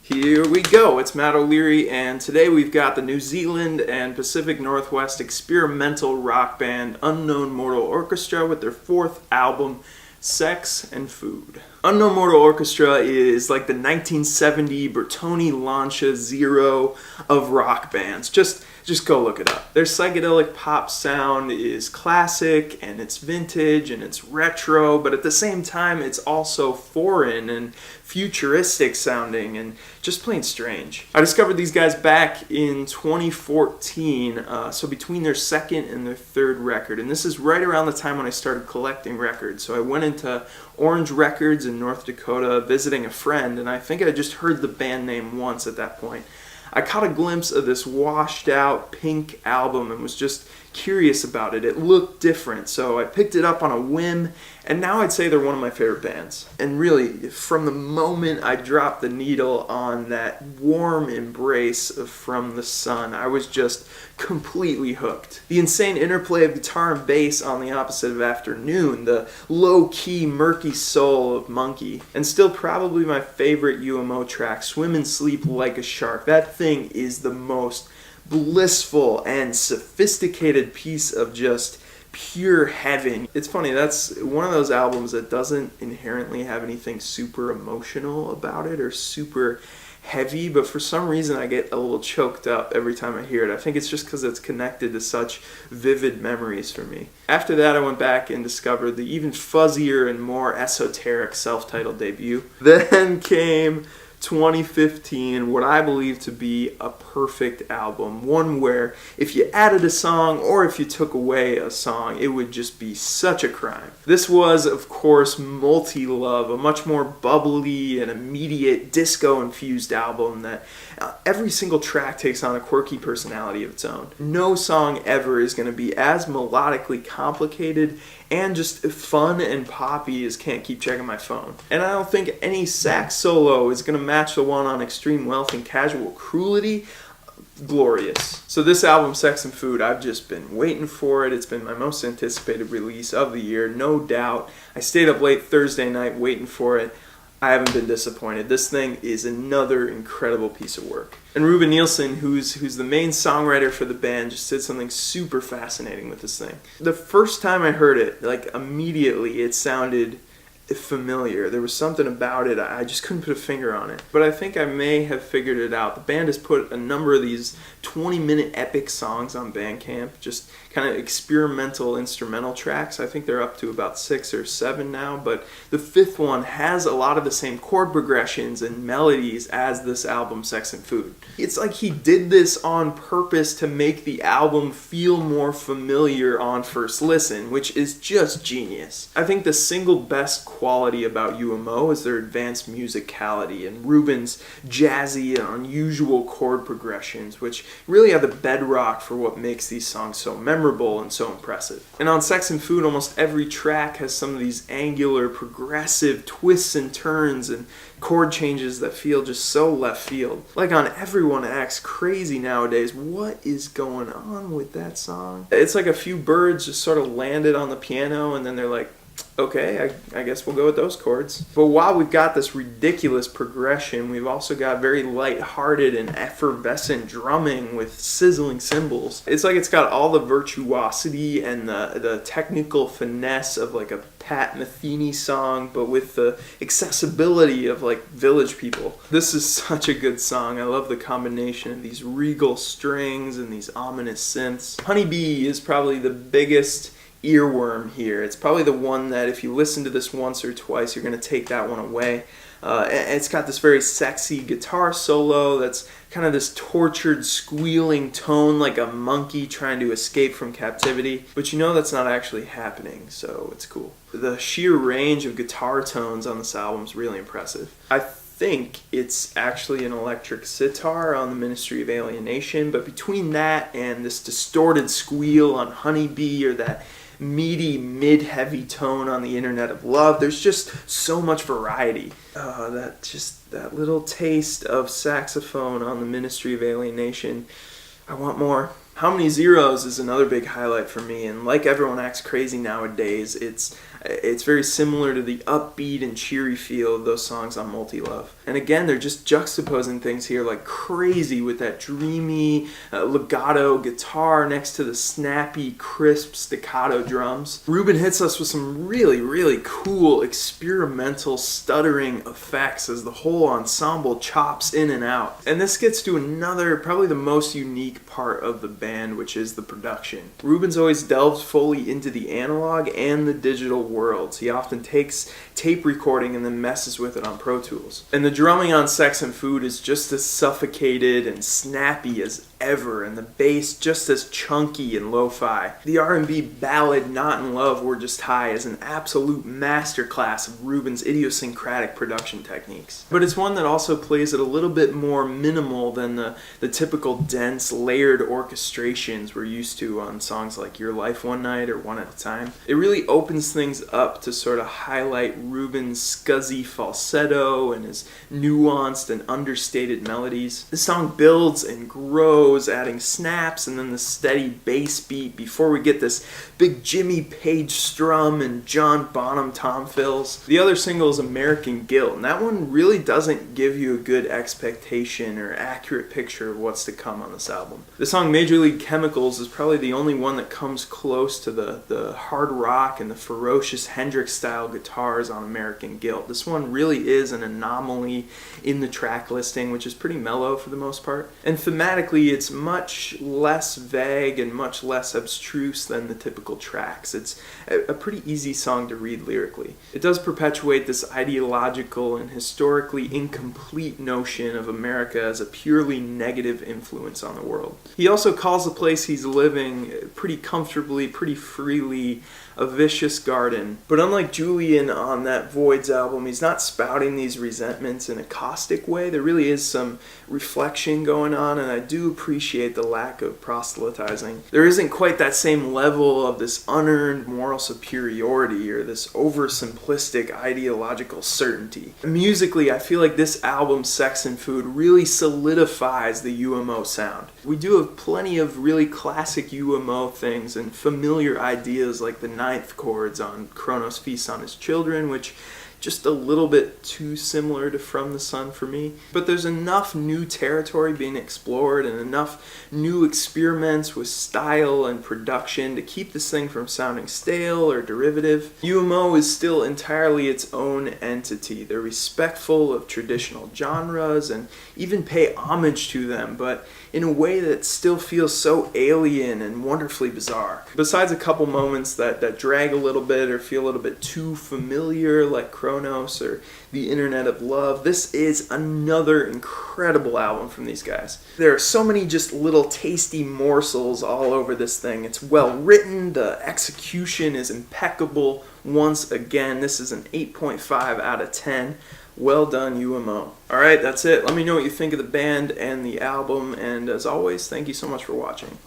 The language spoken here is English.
Here we go, it's Matt O'Leary, and today we've got the New Zealand and Pacific Northwest experimental rock band Unknown Mortal Orchestra with their fourth album, Sex and Food. Unknown Mortal Orchestra is like the 1970 Bertoni Lancia Zero of rock bands. Just go look it up. Their psychedelic pop sound is classic and it's vintage and it's retro, but at the same time it's also foreign and futuristic sounding and just plain strange. I discovered these guys back in 2014, so between their second and their third record, and this is right around the time when I started collecting records. So I went into Orange Records in North Dakota visiting a friend, and I think I just heard the band name once at that point. I caught a glimpse of this washed out pink album and was just curious about it. It looked different, so I picked it up on a whim, and now I'd say they're one of my favorite bands. And really, from the moment I dropped the needle on that warm embrace of From the Sun, I was just completely hooked. The insane interplay of guitar and bass on the opposite of Afternoon, the low-key, murky soul of Monkey, and still probably my favorite UMO track, Swim and Sleep Like a Shark. That thing is the most blissful and sophisticated piece of just pure heaven. It's funny, that's one of those albums that doesn't inherently have anything super emotional about it or super heavy, but for some reason I get a little choked up every time I hear it. I think it's just because it's connected to such vivid memories for me. After that, I went back and discovered the even fuzzier and more esoteric self-titled debut. Then came 2015, what I believe to be a perfect album. One where if you added a song or if you took away a song, it would just be such a crime. This was, of course, Multi-Love, a much more bubbly and immediate disco-infused album that every single track takes on a quirky personality of its own. No song ever is going to be as melodically complicated and just fun and poppy as Can't Keep Checking My Phone. And I don't think any sax solo is going to match the one on Extreme Wealth and Casual Cruelty. Glorious. So this album, Sex and Food, I've just been waiting for it. It's been my most anticipated release of the year, no doubt. I stayed up late Thursday night waiting for it. I haven't been disappointed. This thing is another incredible piece of work. And Ruben Nielsen, who's the main songwriter for the band, just did something super fascinating with this thing. The first time I heard it, like immediately it sounded familiar. There was something about it, I just couldn't put a finger on it. But I think I may have figured it out. The band has put a number of these 20-minute epic songs on Bandcamp, just kind of experimental instrumental tracks. I think they're up to about 6 or 7 now, but the fifth one has a lot of the same chord progressions and melodies as this album, Sex and Food. It's like he did this on purpose to make the album feel more familiar on first listen, which is just genius. I think the single best quality about UMO is their advanced musicality and Ruben's jazzy and unusual chord progressions, which really are the bedrock for what makes these songs so memorable and so impressive. And on Sex and Food, almost every track has some of these angular, progressive twists and turns and chord changes that feel just so left field. Like on Everyone Acts Crazy Nowadays, what is going on with that song? It's like a few birds just sort of landed on the piano and then they're like, okay, I guess we'll go with those chords. But while we've got this ridiculous progression, we've also got very light-hearted and effervescent drumming with sizzling cymbals. It's like it's got all the virtuosity and the technical finesse of like a Pat Metheny song, but with the accessibility of like Village People. This is such a good song. I love the combination of these regal strings and these ominous synths. Honeybee is probably the biggest earworm here. It's probably the one that if you listen to this once or twice, you're going to take that one away. It's got this very sexy guitar solo that's kind of this tortured, squealing tone like a monkey trying to escape from captivity. But you know that's not actually happening, so it's cool. The sheer range of guitar tones on this album is really impressive. I think it's actually an electric sitar on the Ministry of Alienation, but between that and this distorted squeal on Honeybee or that meaty, mid-heavy tone on the Internet of Love, there's just so much variety. That little taste of saxophone on the Ministry of Alienation. I want more. How Many Zeros is another big highlight for me, and like Everyone Acts Crazy Nowadays, it's It's very similar to the upbeat and cheery feel of those songs on Multi-Love. And again, they're just juxtaposing things here like crazy with that dreamy legato guitar next to the snappy, crisp staccato drums. Rubin hits us with some really, really cool experimental stuttering effects as the whole ensemble chops in and out. And this gets to another, probably the most unique part of the band, which is the production. Rubin's always delved fully into the analog and the digital worlds. He often takes tape recording and then messes with it on Pro Tools. And the drumming on Sex and Food is just as suffocated and snappy as ever, and the bass just as chunky and lo-fi. The R&B ballad Not in Love We're Just High is an absolute masterclass of Rubin's idiosyncratic production techniques. But it's one that also plays it a little bit more minimal than the typical dense, layered orchestrations we're used to on songs like Your Life One Night or One at a Time. It really opens things up to sort of highlight Rubin's scuzzy falsetto and his nuanced and understated melodies. This song builds and grows, adding snaps and then the steady bass beat before we get this big Jimmy Page strum and John Bonham tom fills. The other single is American Guilt, and that one really doesn't give you a good expectation or accurate picture of what's to come on this album. The song Major League Chemicals is probably the only one that comes close to the hard rock and the ferocious Hendrix-style guitars on American Guilt. This one really is an anomaly in the track listing, which is pretty mellow for the most part. And thematically, it's much less vague and much less abstruse than the typical tracks. It's a pretty easy song to read lyrically. It does perpetuate this ideological and historically incomplete notion of America as a purely negative influence on the world. He also calls the place he's living pretty comfortably, pretty freely, a vicious garden. But unlike Julian on that Voids album, he's not spouting these resentments in a caustic way. There really is some reflection going on, and I do appreciate the lack of proselytizing. There isn't quite that same level of this unearned moral superiority or this oversimplistic ideological certainty. Musically, I feel like this album, Sex and Food, really solidifies the UMO sound. We do have plenty of really classic UMO things and familiar ideas like the ninth chords on Kronos Feasts on His Children, which just a little bit too similar to From the Sun for me. But there's enough new territory being explored and enough new experiments with style and production to keep this thing from sounding stale or derivative. UMO is still entirely its own entity. They're respectful of traditional genres and even pay homage to them, but in a way that still feels so alien and wonderfully bizarre. Besides a couple moments that drag a little bit or feel a little bit too familiar, like Kronos or The Internet of Love, this is another incredible album from these guys. There are so many just little tasty morsels all over this thing. It's well written, the execution is impeccable. Once again, this is an 8.5 out of 10. Well done, UMO. Alright, that's it. Let me know what you think of the band and the album, and as always, thank you so much for watching.